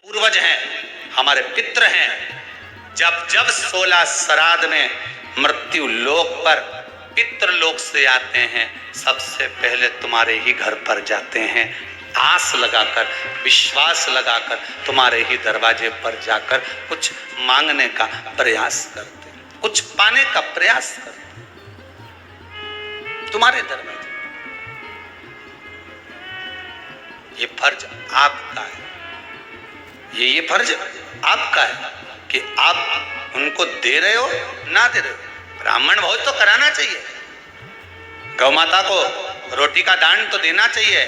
पूर्वज हैं, हमारे पितृ हैं। जब जब 16 श्राद्ध में मृत्यु लोक पर पितृलोक से आते हैं, सबसे पहले तुम्हारे ही घर पर जाते हैं। आस लगाकर, विश्वास लगाकर तुम्हारे ही दरवाजे पर जाकर कुछ मांगने का प्रयास करते हैं, कुछ पाने का प्रयास करते हैं तुम्हारे दरवाजे। ये फर्ज आपका है, ये फर्ज आपका है कि आप उनको दे रहे हो ना दे रहे हो। ब्राह्मण भोज तो कराना चाहिए, गौ माता को रोटी का दान तो देना चाहिए।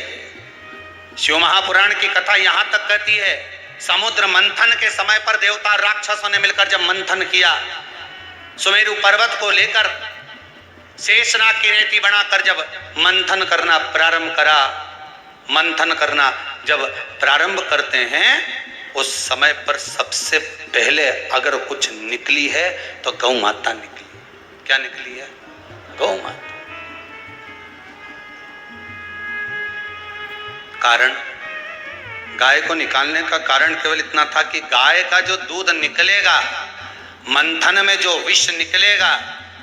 शिव महापुराण की कथा यहां तक कहती है, समुद्र मंथन के समय पर देवता राक्षसों ने मिलकर जब मंथन किया, सुमेरु पर्वत को लेकर शेषनाग की रेती बनाकर जब मंथन करना प्रारंभ करा, मंथन करना जब प्रारंभ करते हैं, उस समय पर सबसे पहले अगर कुछ निकली है तो गौ माता निकली। क्या निकली है? गौ माता। कारण, गाय को निकालने का कारण केवल इतना था कि गाय का जो दूध निकलेगा, मंथन में जो विष निकलेगा,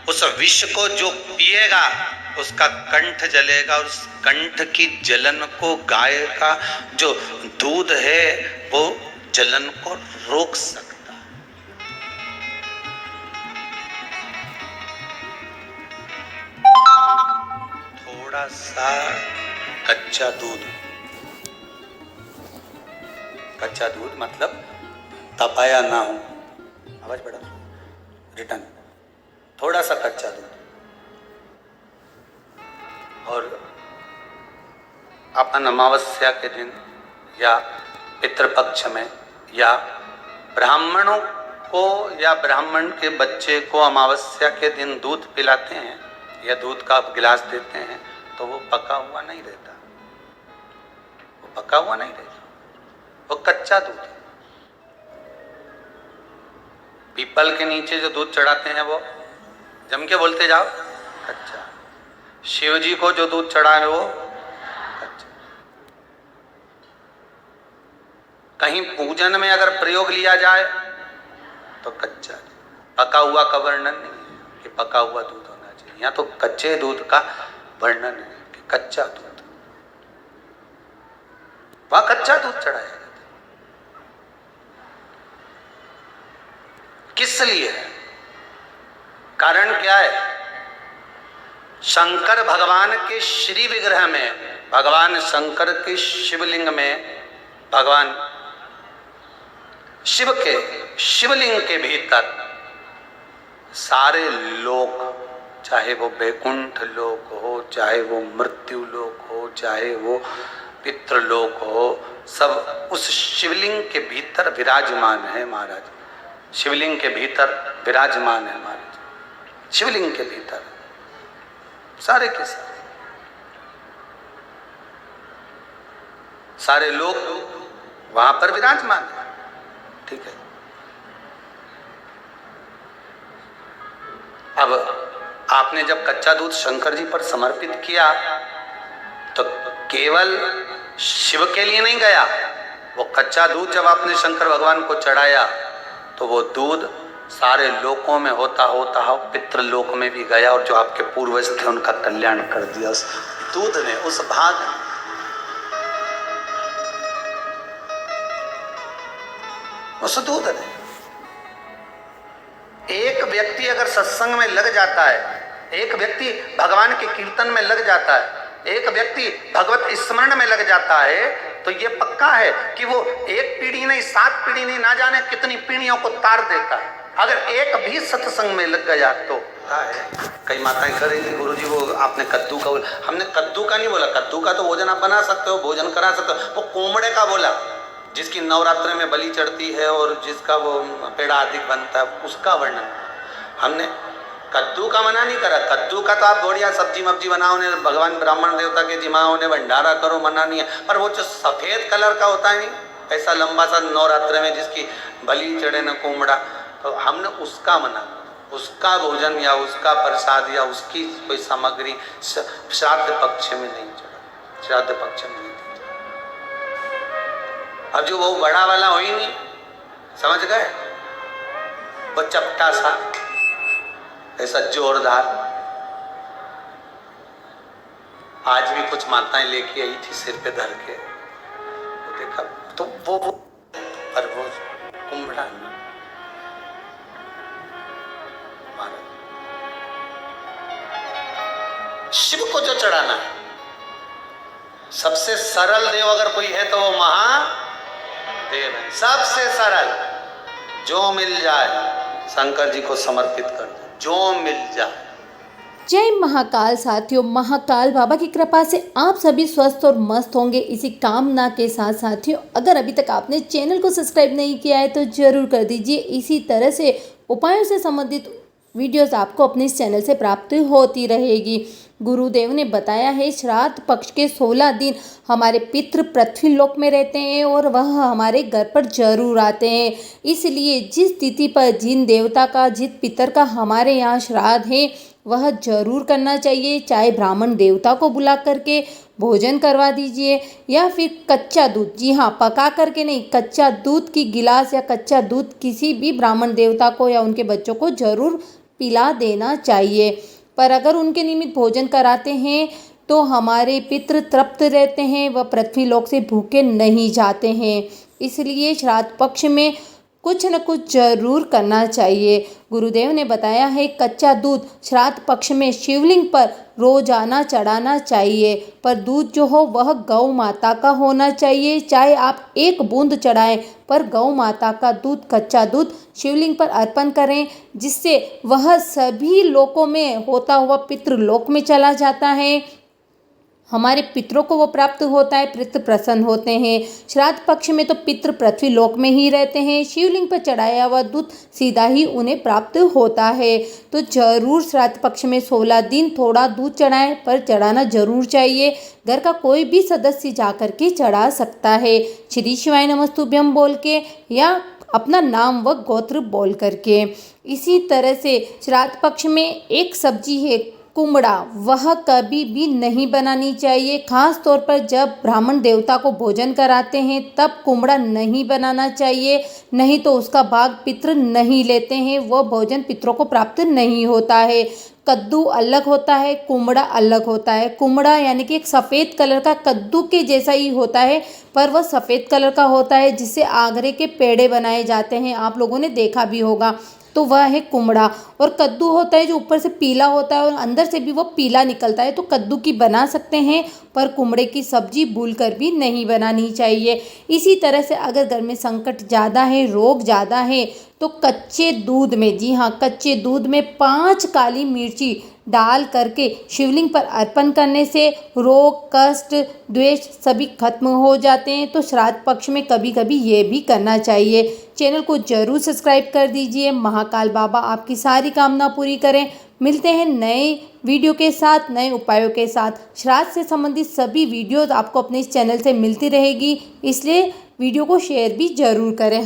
उस विष को जो पिएगा उसका कंठ जलेगा, और उस कंठ की जलन को गाय का जो दूध है वो जलन को रोक सकता है। थोड़ा सा कच्चा दूध, कच्चा दूध मतलब तपाया ना हो, आवाज बढ़ा, रिटर्न, थोड़ा सा कच्चा दूध, और अपन अमावस्या के दिन या पितृपक्ष में या ब्राह्मणों को या ब्राह्मण के बच्चे को अमावस्या के दिन दूध पिलाते हैं या दूध का गिलास देते हैं, तो वो पका हुआ नहीं रहता, वो पका हुआ नहीं रहता, वो कच्चा दूध है। पीपल के नीचे जो दूध चढ़ाते हैं वो जम के बोलते जाओ कच्चा। शिव जी को जो दूध चढ़ा है वो कच्चा। कहीं पूजन में अगर प्रयोग लिया जाए तो कच्चा। पका हुआ का वर्णन नहीं है कि पका हुआ दूध होना चाहिए, यहाँ तो कच्चे दूध का वर्णन है कि कच्चा दूध, वहां कच्चा दूध चढ़ाया जाता है। किस लिए? कारण क्या है? शंकर भगवान के श्री विग्रह में, भगवान शंकर के शिवलिंग में, भगवान शिव के शिवलिंग के भीतर सारे लोक, चाहे वो वैकुंठ लोक हो, चाहे वो मृत्यु लोक हो, चाहे वो पितृलोक हो, सब उस शिवलिंग के भीतर विराजमान है महाराज। शिवलिंग के भीतर विराजमान है महाराज, शिवलिंग के भीतर सारे के सारे लोग वहां पर विराजमान है। ठीक है, अब आपने जब कच्चा दूध शंकर जी पर समर्पित किया तो केवल शिव के लिए नहीं गया, वो कच्चा दूध जब आपने शंकर भगवान को चढ़ाया तो वो दूध सारे लोकों में होता होता हो पितृलोक में भी गया, और जो आपके पूर्वज थे उनका कल्याण कर दिया उस दूध ने, उस भाग ने। उस दूध ने। एक व्यक्ति अगर सत्संग में लग जाता है, एक व्यक्ति भगवान के कीर्तन में लग जाता है, एक व्यक्ति भगवत स्मरण में लग जाता है, तो ये पक्का है कि वो एक पीढ़ी नहीं, 7 पीढ़ी नहीं, ना जाने कितनी पीढ़ियों को तार देता है। अगर एक भी सत्संग में लग गया तो कई माताएं कह रही थी, गुरु जी वो आपने कद्दू का बोला। हमने कद्दू का नहीं बोला, कद्दू का तो भोजन आप बना सकते हो, भोजन करा सकते हो। वो कोमड़े का बोला, जिसकी नवरात्र में बलि चढ़ती है और जिसका वो पेड़ा आदि बनता है, उसका वर्णन। हमने कद्दू का मना नहीं करा। कद्दू का तो आप बढ़िया सब्जी मब्जी बनाओ ने, भगवान ब्राह्मण देवता के जिमाओं ने भंडारा करो, मना नहीं है। पर वो जो सफेद कलर का होता है नहीं, ऐसा लंबा सा नवरात्र में जिसकी बलि चढ़े न कोमड़ा, तो हमने उसका मना, उसका भोजन या उसका प्रसाद या उसकी कोई सामग्री श्राद्ध पक्ष में नहीं चढ़ा, श्राद्ध पक्ष में नहीं। अब जो वो बड़ा वाला हो ही नहीं, समझ गए? वो चपटा सा ऐसा जोरदार। आज भी कुछ माताएं लेके आई थी सिर पे धर के, तो देखा तो वो पर वो कुम्भड़ा शिव को जो चढ़ाना है, सबसे सरल देव अगर कोई है तो वो महादेव है। सबसे सरल, जो मिल जाए शंकर जी को समर्पित कर दो, जो मिल जाए। जय महाकाल साथियों, महाकाल बाबा की कृपा से आप सभी स्वस्थ और मस्त होंगे, इसी कामना के साथ साथियों, अगर अभी तक आपने चैनल को सब्सक्राइब नहीं किया है तो जरूर कर दीजिए। इसी तरह से उपायों से संबंधित वीडियोस आपको अपने इस चैनल से प्राप्त होती रहेगी। गुरुदेव ने बताया है, श्राद्ध पक्ष के 16 दिन हमारे पितृ पृथ्वी लोक में रहते हैं और वह हमारे घर पर जरूर आते हैं। इसलिए जिस तिथि पर जिन देवता का, जिस पितर का हमारे यहाँ श्राद्ध है वह जरूर करना चाहिए। चाहे ब्राह्मण देवता को बुला करके भोजन करवा दीजिए या फिर कच्चा दूध, जी हाँ पका करके नहीं, कच्चा दूध की गिलास या कच्चा दूध किसी भी ब्राह्मण देवता को या उनके बच्चों को जरूर पिला देना चाहिए। पर अगर उनके निमित्त भोजन कराते हैं तो हमारे पितृ तृप्त रहते हैं, वह पृथ्वी लोक से भूखे नहीं जाते हैं। इसलिए श्राद्ध पक्ष में कुछ न कुछ जरूर करना चाहिए। गुरुदेव ने बताया है, कच्चा दूध श्राद्ध पक्ष में शिवलिंग पर रोजाना चढ़ाना चाहिए, पर दूध जो हो वह गौ माता का होना चाहिए। चाहे आप एक बूंद चढ़ाएं, पर गौ माता का दूध, कच्चा दूध शिवलिंग पर अर्पण करें, जिससे वह सभी लोकों में होता हुआ पितृलोक में चला जाता है। हमारे पितरों को वो प्राप्त होता है, पितृ प्रसन्न होते हैं। श्राद्ध पक्ष में तो पितृ पृथ्वी लोक में ही रहते हैं, शिवलिंग पर चढ़ाया हुआ दूध सीधा ही उन्हें प्राप्त होता है। तो जरूर श्राद्ध पक्ष में 16 दिन थोड़ा दूध चढ़ाएं, पर चढ़ाना जरूर चाहिए। घर का कोई भी सदस्य जाकर के चढ़ा सकता है, श्री शिवाय नमस्तुभ्यम बोल के या अपना नाम व गोत्र बोल करके। इसी तरह से श्राद्ध पक्ष में एक सब्जी है कुम्हड़ा, वह कभी भी नहीं बनानी चाहिए। खास तौर पर जब ब्राह्मण देवता को भोजन कराते हैं तब कुम्हड़ा नहीं बनाना चाहिए, नहीं तो उसका भाग पितृ नहीं लेते हैं, वह भोजन पितरों को प्राप्त नहीं होता है। कद्दू अलग होता है, कुम्हड़ा अलग होता है। कुम्हड़ा यानी कि एक सफ़ेद कलर का कद्दू के जैसा ही होता है, पर वह सफ़ेद कलर का होता है, जिससे आगरे के पेड़े बनाए जाते हैं, आप लोगों ने देखा भी होगा, तो वह है कुम्हड़ा। और कद्दू होता है जो ऊपर से पीला होता है और अंदर से भी वो पीला निकलता है, तो कद्दू की बना सकते हैं, पर कुम्हड़े की सब्जी भूलकर भी नहीं बनानी चाहिए। इसी तरह से अगर घर में संकट ज़्यादा है, रोग ज़्यादा है, तो कच्चे दूध में, जी हाँ कच्चे दूध में 5 काली मिर्ची डाल करके शिवलिंग पर अर्पण करने से रोग, कष्ट, द्वेष सभी खत्म हो जाते हैं। तो श्राद्ध पक्ष में कभी कभी ये भी करना चाहिए। चैनल को जरूर सब्सक्राइब कर दीजिए। महाकाल बाबा आपकी सारी कामना पूरी करें। मिलते हैं नए वीडियो के साथ, नए उपायों के साथ। श्राद्ध से संबंधित सभी वीडियोज़ आपको अपने इस चैनल से मिलती रहेगी, इसलिए वीडियो को शेयर भी जरूर करें।